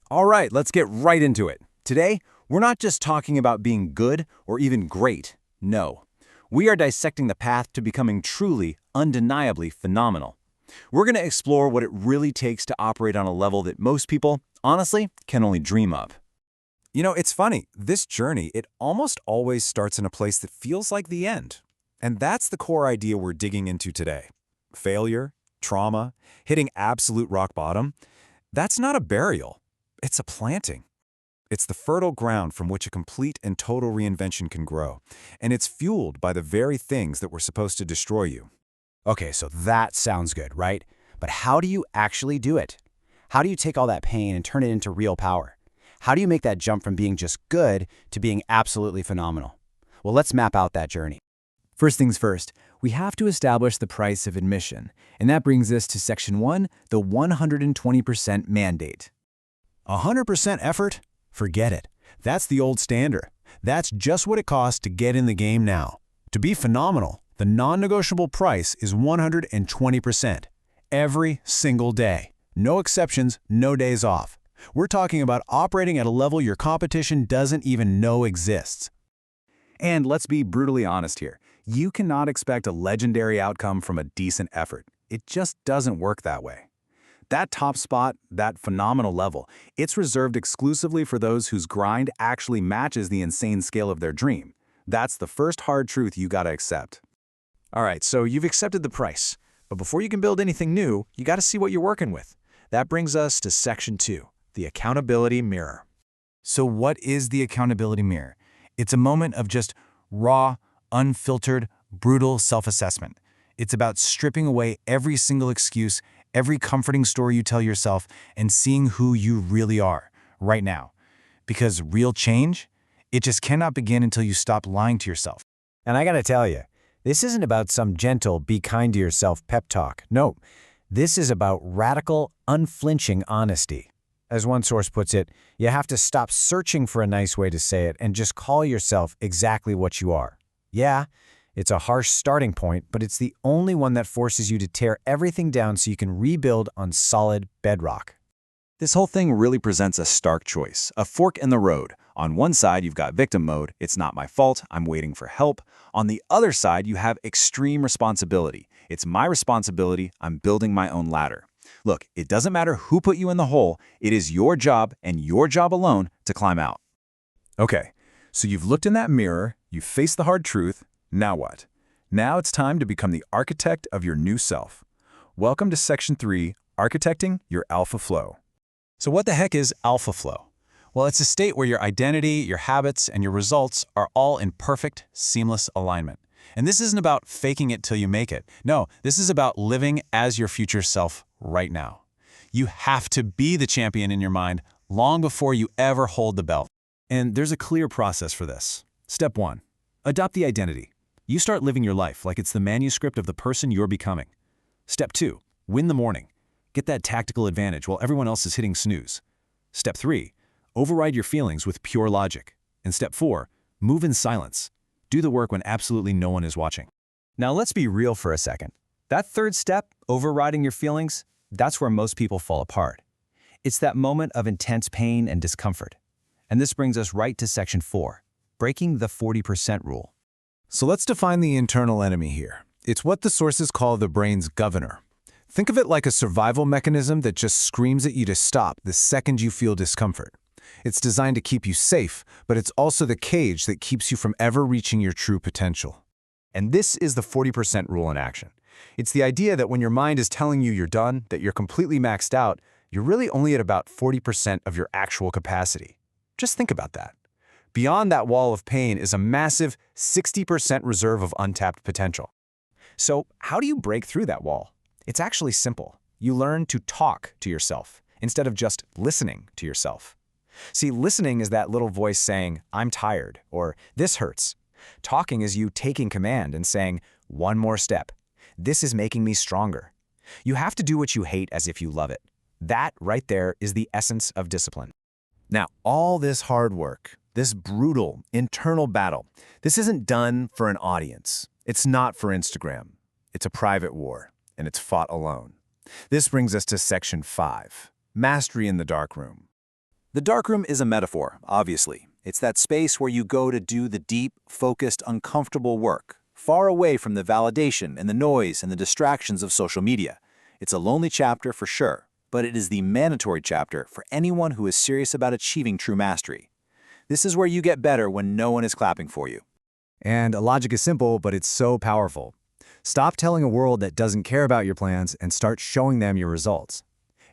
All right, let's get right into it. Today, we're not just talking about being good or even great. No. We are dissecting the path to becoming truly, undeniably phenomenal. We're going to explore what it really takes to operate on a level that most people, honestly, can only dream of. It's funny. This journey, it almost always starts in a place that feels like the end. And that's the core idea we're digging into today. Failure, trauma, hitting absolute rock bottom, that's not a burial. It's a planting. It's the fertile ground from which a complete and total reinvention can grow. And it's fueled by the very things that were supposed to destroy you. Okay, so that sounds good, right? But how do you actually do it? How do you take all that pain and turn it into real power? How do you make that jump from being just good to being absolutely phenomenal? Well, let's map out that journey. First things first, we have to establish the price of admission, and that brings us to Section 1, the 120% mandate. 100% effort? Forget it. That's the old standard. That's just what it costs to get in the game now. To be phenomenal, the non-negotiable price is 120%. Every single day. No exceptions, no days off. We're talking about operating at a level your competition doesn't even know exists. And let's be brutally honest here. You cannot expect a legendary outcome from a decent effort. It just doesn't work that way. That top spot, that phenomenal level, it's reserved exclusively for those whose grind actually matches the insane scale of their dream. That's the first hard truth you gotta accept. All right, so you've accepted the price. But before you can build anything new, you gotta see what you're working with. That brings us to Section 2, the accountability mirror. So what is the accountability mirror? It's a moment of just raw, unfiltered, brutal self-assessment. It's about stripping away every single excuse, every comforting story you tell yourself, and seeing who you really are, right now. Because real change, it just cannot begin until you stop lying to yourself. And I gotta tell you, this isn't about some gentle, be kind to yourself pep talk. No, this is about radical, unflinching honesty. As one source puts it, you have to stop searching for a nice way to say it and just call yourself exactly what you are. Yeah, it's a harsh starting point, but it's the only one that forces you to tear everything down so you can rebuild on solid bedrock. This whole thing really presents a stark choice, a fork in the road. On one side, you've got victim mode, it's not my fault, I'm waiting for help. On the other side, you have extreme responsibility. It's my responsibility, I'm building my own ladder. Look, it doesn't matter who put you in the hole, it is your job and your job alone to climb out. Okay, so you've looked in that mirror, you've faced the hard truth, now what? Now it's time to become the architect of your new self. Welcome to Section 3, Architecting Your Alpha Flow. So what the heck is alpha flow? Well, it's a state where your identity, your habits, and your results are all in perfect, seamless alignment. And this isn't about faking it till you make it. No, this is about living as your future self right now. You have to be the champion in your mind long before you ever hold the belt. And there's a clear process for this. Step 1, adopt the identity. You start living your life like it's the manuscript of the person you're becoming. Step 2, win the morning. Get that tactical advantage while everyone else is hitting snooze. Step 3, override your feelings with pure logic. And step 4, move in silence. Do the work when absolutely no one is watching. Now let's be real for a second. That third step, overriding your feelings, that's where most people fall apart. It's that moment of intense pain and discomfort. And this brings us right to Section 4, breaking the 40% rule. So let's define the internal enemy here. It's what the sources call the brain's governor. Think of it like a survival mechanism that just screams at you to stop the second you feel discomfort. It's designed to keep you safe, but it's also the cage that keeps you from ever reaching your true potential. And this is the 40% rule in action. It's the idea that when your mind is telling you you're done, that you're completely maxed out, you're really only at about 40% of your actual capacity. Just think about that. Beyond that wall of pain is a massive 60% reserve of untapped potential. So how do you break through that wall? It's actually simple. You learn to talk to yourself instead of just listening to yourself. See, listening is that little voice saying, I'm tired, or this hurts. Talking is you taking command and saying, one more step. This is making me stronger. You have to do what you hate as if you love it. That right there is the essence of discipline. Now, all this hard work, this brutal internal battle, this isn't done for an audience. It's not for Instagram. It's a private war, and it's fought alone. This brings us to Section 5, Mastery in the Darkroom. The darkroom is a metaphor, obviously. It's that space where you go to do the deep, focused, uncomfortable work, far away from the validation and the noise and the distractions of social media. It's a lonely chapter for sure, but it is the mandatory chapter for anyone who is serious about achieving true mastery. This is where you get better when no one is clapping for you. And logic is simple, but it's so powerful. Stop telling a world that doesn't care about your plans and start showing them your results.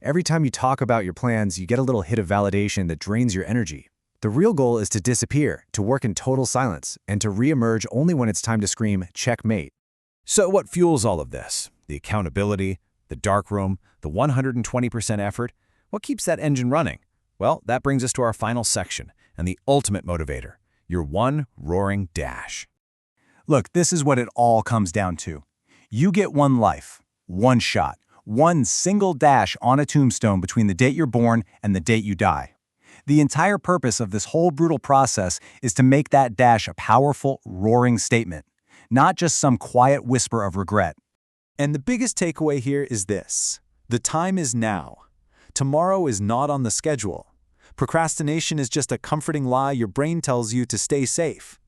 Every time you talk about your plans, you get a little hit of validation that drains your energy. The real goal is to disappear, to work in total silence, and to re-emerge only when it's time to scream, checkmate. So what fuels all of this? The accountability, the darkroom, the 120% effort? What keeps that engine running? Well, that brings us to our final section, and the ultimate motivator, your one roaring dash. Look, this is what it all comes down to. You get one life, one shot, one single dash on a tombstone between the date you're born and the date you die. The entire purpose of this whole brutal process is to make that dash a powerful, roaring statement, not just some quiet whisper of regret. And the biggest takeaway here is this: the time is now. Tomorrow is not on the schedule. Procrastination is just a comforting lie your brain tells you to stay safe.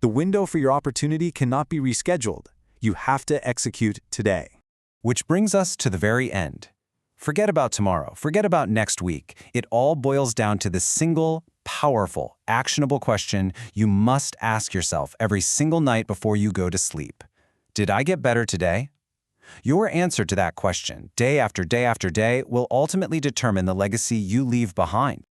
The window for your opportunity cannot be rescheduled. You have to execute today. Which brings us to the very end. Forget about tomorrow, forget about next week. It all boils down to the single, powerful, actionable question you must ask yourself every single night before you go to sleep. Did I get better today? Your answer to that question, day after day after day, will ultimately determine the legacy you leave behind.